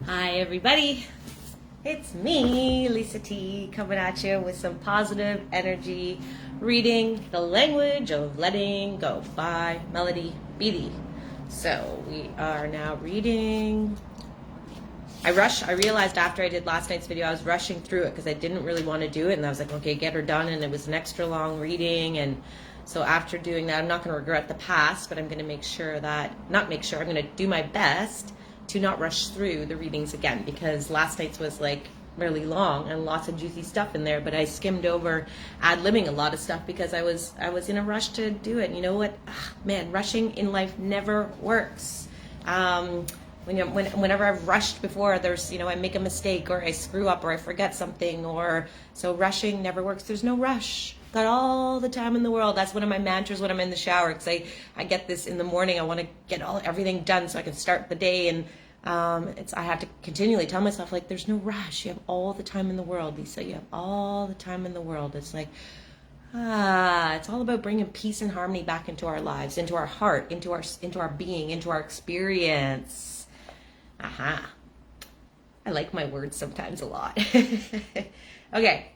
Hi everybody, it's me, LisaT, coming at you with some positive energy reading The Language of Letting Go by Melody Beattie. So we are now reading. I realized after I did last night's video, I was rushing through it because I didn't really want to do it, and I was like, okay, get her done, and it was an extra long reading. And so after doing that, I'm not going to regret the past, but I'm going to I'm going to do my best to not rush through the readings again, because last night's was like really long and lots of juicy stuff in there, but I skimmed over ad-libbing a lot of stuff because I was in a rush to do it. And you know what? Man, rushing in life never works. Whenever I've rushed before, there's, I make a mistake or I screw up or I forget something, so rushing never works. There's no rush. Got all the time in the world. That's one of my mantras when I'm in the shower, because I get this in the morning. I want to get everything done so I can start the day, and I have to continually tell myself, like, there's no rush. You have all the time in the world, Lisa. You have all the time in the world. It's like, it's all about bringing peace and harmony back into our lives, into our heart, into our being, into our experience. I like my words sometimes a lot. Okay.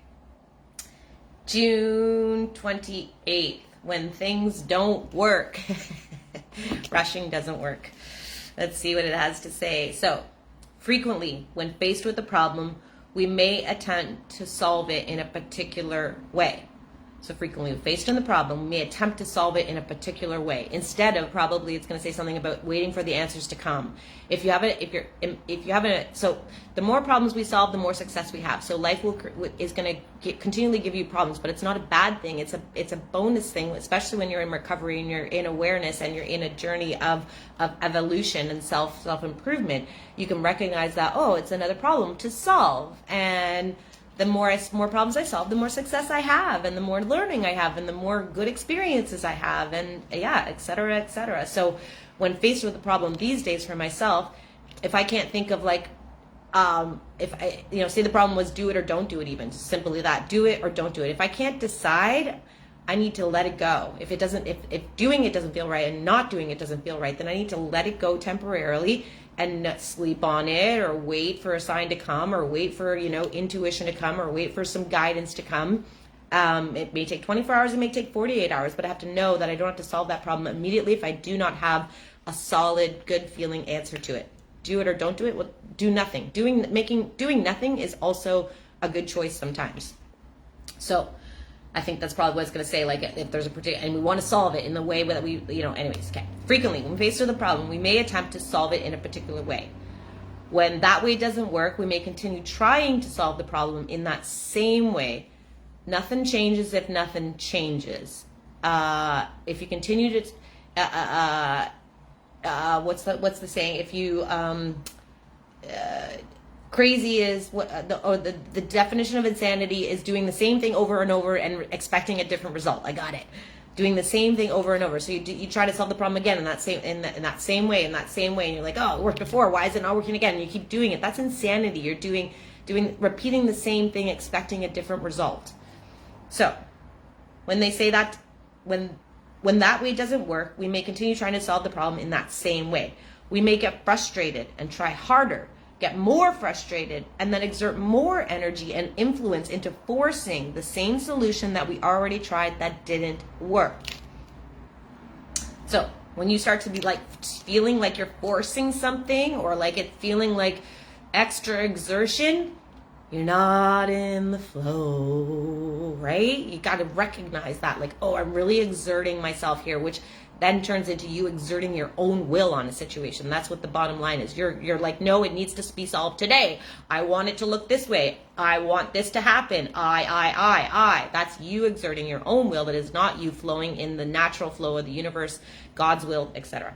June 28th, when things don't work. Rushing doesn't work. Let's see what it has to say. So, frequently, when faced with a problem, we may attempt to solve it in a particular way. So frequently, when faced with the problem, we may attempt to solve it in a particular way. Instead of, probably it's going to say something about waiting for the answers to come. So the more problems we solve, the more success we have. So life is going to continually give you problems, but it's not a bad thing. It's a bonus thing, especially when you're in recovery and you're in awareness and you're in a journey of evolution and self-improvement. You can recognize that, it's another problem to solve, and the more problems I solve, the more success I have, and the more learning I have, and the more good experiences I have, and et cetera, et cetera. So when faced with a problem these days for myself, if I can't think of say the problem was do it or don't do it, even simply that, do it or don't do it. If I can't decide, I need to let it go. If doing it doesn't feel right and not doing it doesn't feel right, then I need to let it go temporarily and not sleep on it, or wait for a sign to come, or wait for, intuition to come, or wait for some guidance to come. It may take 24 hours, it may take 48 hours, but I have to know that I don't have to solve that problem immediately if I do not have a solid, good feeling answer to it. Do it or don't do it, well, do nothing. Doing nothing is also a good choice sometimes. So I think that's probably what it's going to say, like if there's a particular, and we want to solve it in the way that we, anyways, okay. Frequently, when faced with a problem, we may attempt to solve it in a particular way. When that way doesn't work, we may continue trying to solve the problem in that same way. Nothing changes if nothing changes. If you continue to, what's the saying? If you, crazy is the definition of insanity is doing the same thing over and over and expecting a different result. I got it. Doing the same thing over and over. So you try to solve the problem again in that same way, and you're like, it worked before. Why is it not working again? And you keep doing it. That's insanity. You're repeating the same thing, expecting a different result. So when they say that, when that way doesn't work, we may continue trying to solve the problem in that same way. We may get frustrated and try harder, get more frustrated, and then exert more energy and influence into forcing the same solution that we already tried that didn't work. So when you start to be feeling like you're forcing something, or like it feeling like extra exertion, you're not in the flow, right? You got to recognize that, I'm really exerting myself here, which then turns into you exerting your own will on a situation. That's what the bottom line is. You're like, no, it needs to be solved today. I want it to look this way. I want this to happen. I. That's you exerting your own will. That is not you flowing in the natural flow of the universe, God's will, etc.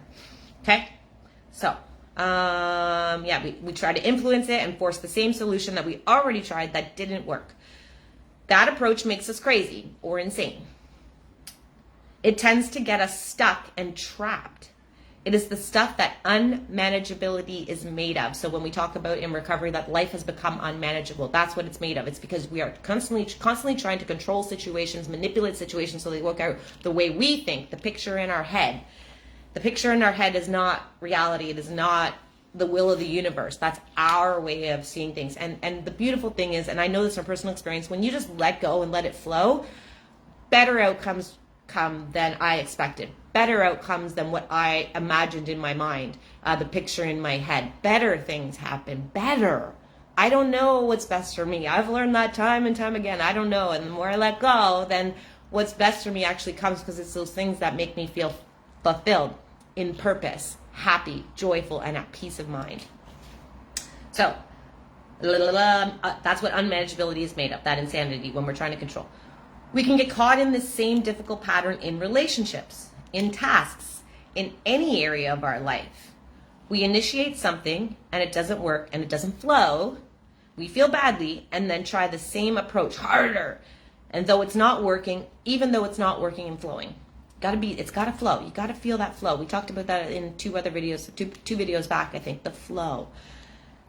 Okay? So, we try to influence it and force the same solution that we already tried that didn't work. That approach makes us crazy or insane. It tends to get us stuck and trapped. It is the stuff that unmanageability is made of. So when we talk about in recovery that life has become unmanageable, that's what it's made of. It's because we are constantly trying to control situations, manipulate situations so they work out the way we think, the picture in our head. The picture in our head is not reality. It is not the will of the universe. That's our way of seeing things. And the beautiful thing is, and I know this from personal experience, when you just let go and let it flow, better outcomes come than I expected. Better outcomes than what I imagined in my mind, the picture in my head. Better things happen. Better. I don't know what's best for me. I've learned that time and time again. I don't know. And the more I let go, then what's best for me actually comes, because it's those things that make me feel fulfilled, in purpose, happy, joyful, and at peace of mind. So, that's what unmanageability is made of, that insanity when we're trying to control. We can get caught in this same difficult pattern in relationships, in tasks, in any area of our life. We initiate something and it doesn't work and it doesn't flow. We feel badly and then try the same approach harder. And though it's not working, even though it's not working and flowing, it's gotta flow. You gotta feel that flow. We talked about that in two videos back, I think, the flow.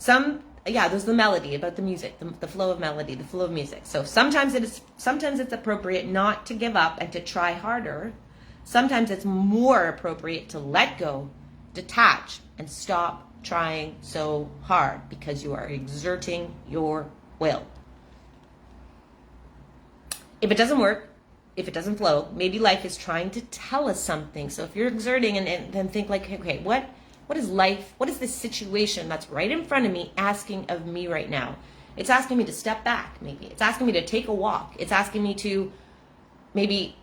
There's the melody, about the music, the flow of melody, the flow of music. So sometimes it's appropriate not to give up and to try harder. Sometimes it's more appropriate to let go, detach, and stop trying so hard, because you are exerting your will. If it doesn't work, if it doesn't flow, maybe life is trying to tell us something. So if you're exerting and then think like, okay, what is life? What is this situation that's right in front of me asking of me right now? It's asking me to step back, maybe. It's asking me to take a walk. It's asking me to maybe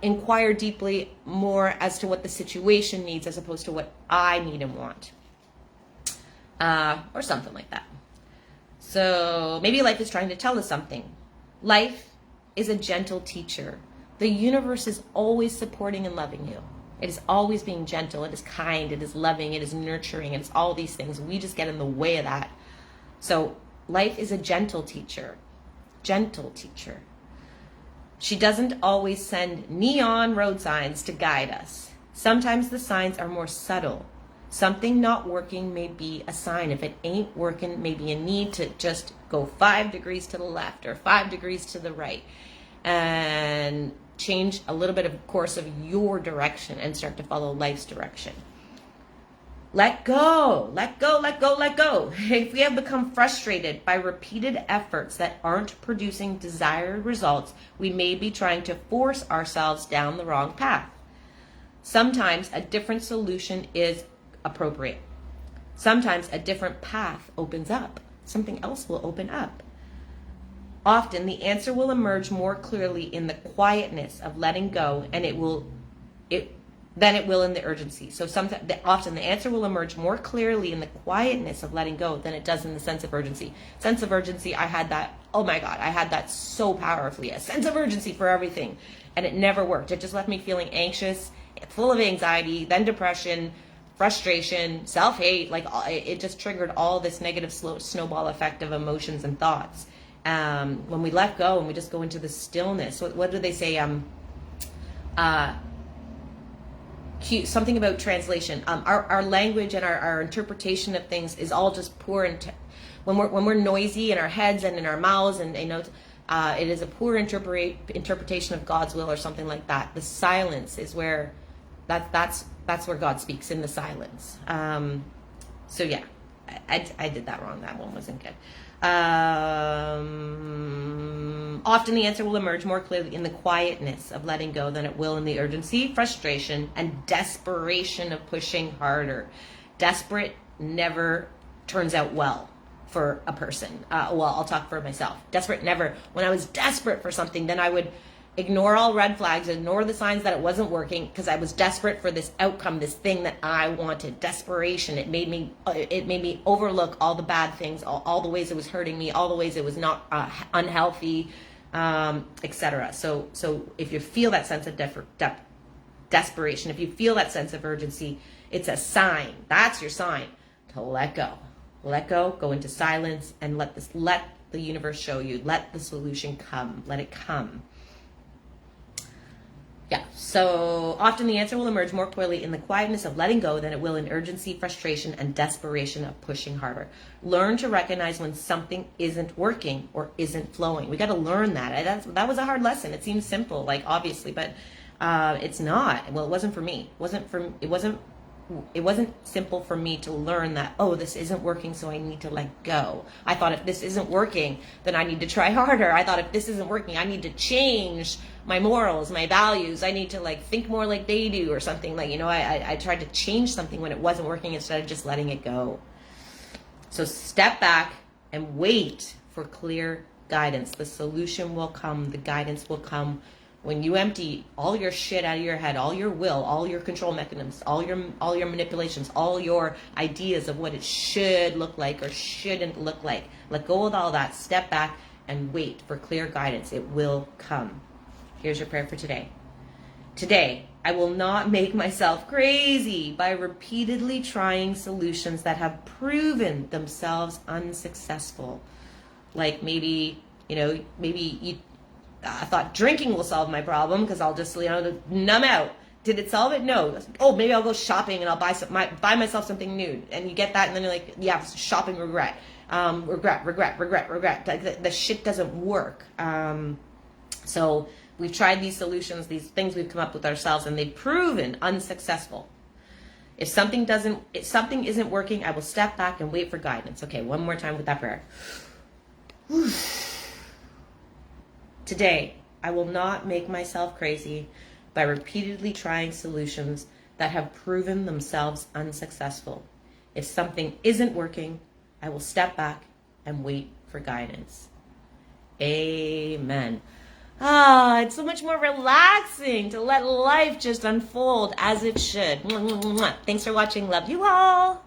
inquire deeply more as to what the situation needs as opposed to what I need and want. Or something like that. So maybe life is trying to tell us something. Life is a gentle teacher. The universe is always supporting and loving you. It is always being gentle. It is kind. It is loving. It is nurturing. It is all these things. We just get in the way of that. So life is a gentle teacher. Gentle teacher. She doesn't always send neon road signs to guide us. Sometimes the signs are more subtle. Something not working may be a sign. If it ain't working, maybe a need to just go 5 degrees to the left or 5 degrees to the right and change a little bit of course of your direction and start to follow life's direction. Let go, let go, let go, let go. If we have become frustrated by repeated efforts that aren't producing desired results, we may be trying to force ourselves down the wrong path. Sometimes a different solution is appropriate. Sometimes a different path opens up. Something else will open up. Often the answer will emerge more clearly in the quietness of letting go, and than it will in the urgency. So often the answer will emerge more clearly in the quietness of letting go than it does in the sense of urgency. Sense of urgency, I had that, oh my God, I had that so powerfully, a sense of urgency for everything. And it never worked. It just left me feeling anxious, full of anxiety, then depression, frustration, self-hate. Like it just triggered all this negative snowball effect of emotions and thoughts. When we let go and we just go into the stillness, what do they say? Something about translation. Our language and our interpretation of things is all just poor. When we're noisy in our heads and in our mouths, and it is a poor interpretation of God's will or something like that. The silence is where that's where God speaks, in the silence. So yeah, I did that wrong. That one wasn't good. Often the answer will emerge more clearly in the quietness of letting go than it will in the urgency, frustration, and desperation of pushing harder. Desperate never turns out well for a person. I'll talk for myself. Desperate never. When I was desperate for something, then I would ignore all red flags, ignore the signs that it wasn't working, because I was desperate for this outcome, this thing that I wanted. Desperation. It made me overlook all the bad things, all the ways it was hurting me, all the ways it was not unhealthy, etc. So if you feel that sense of desperation, if you feel that sense of urgency, it's a sign. That's your sign to let go. Let go. Go into silence and let the universe show you. Let the solution come. Let it come. Yeah, so often the answer will emerge more clearly in the quietness of letting go than it will in urgency, frustration, and desperation of pushing harder. Learn to recognize when something isn't working or isn't flowing. We got to learn that. That was a hard lesson. It seems simple, like obviously, but it's not. Well, it wasn't for me. It wasn't simple for me to learn that, oh, this isn't working, so I need to let go. I thought if this isn't working, then I need to try harder. I thought if this isn't working, I need to change my morals, my values. I need to like think more like they do or something. Like, I tried to change something when it wasn't working instead of just letting it go. So step back and wait for clear guidance. The solution will come. The guidance will come when you empty all your shit out of your head, all your will, all your control mechanisms, all your manipulations, all your ideas of what it should look like or shouldn't look like. Let go of all that. Step back and wait for clear guidance. It will come. Here's your prayer for today. Today, I will not make myself crazy by repeatedly trying solutions that have proven themselves unsuccessful. Like maybe I thought drinking will solve my problem because I'll just, numb out. Did it solve it? No. Oh, maybe I'll go shopping and I'll buy myself something new. And you get that, and then you're like, yeah, shopping regret. Regret. Like the shit doesn't work. So we've tried these solutions, these things we've come up with ourselves, and they've proven unsuccessful. If something isn't working, I will step back and wait for guidance. Okay, one more time with that prayer. Today, I will not make myself crazy by repeatedly trying solutions that have proven themselves unsuccessful. If something isn't working, I will step back and wait for guidance. Amen. It's so much more relaxing to let life just unfold as it should. Thanks for watching. Love you all.